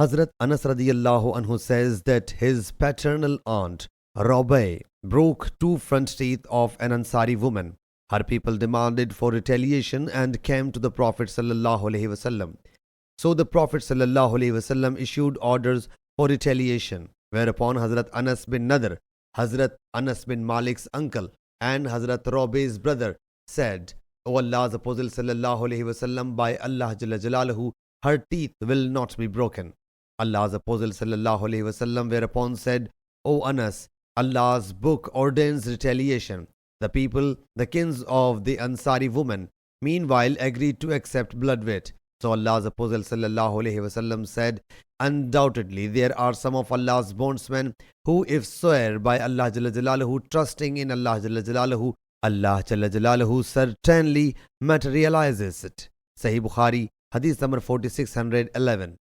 Hazrat Anas radiyallahu anhu says that his paternal aunt, Rabi, broke two front teeth of an Ansari woman. Her people demanded for retaliation and came to the Prophet sallallahu alaihi wasallam. So the Prophet sallallahu alaihi wasallam issued orders for retaliation, whereupon Hazrat Anas bin Nadr, Hazrat Anas bin Malik's uncle, and Hazrat Rabi's brother said, O Allah's Apostle sallallahu alaihi wasallam, by Allah Jalla Jalaluhu, her teeth will not be broken. Allah's Apostle sallallahu alaihi wasallam whereupon said, O Anas, Allah's book ordains retaliation. The people, the kins of the Ansari woman, meanwhile agreed to accept blood weight. So Allah's Apostle sallallahu alaihi wasallam said, undoubtedly there are some of Allah's bondsmen who, if swear by Allah Jalla Jalaluhu, trusting in Allah Jalla Jalaluhu, Allah Jalla Jalaluhu certainly materializes it. Sahih Bukhari, Hadith number 4611.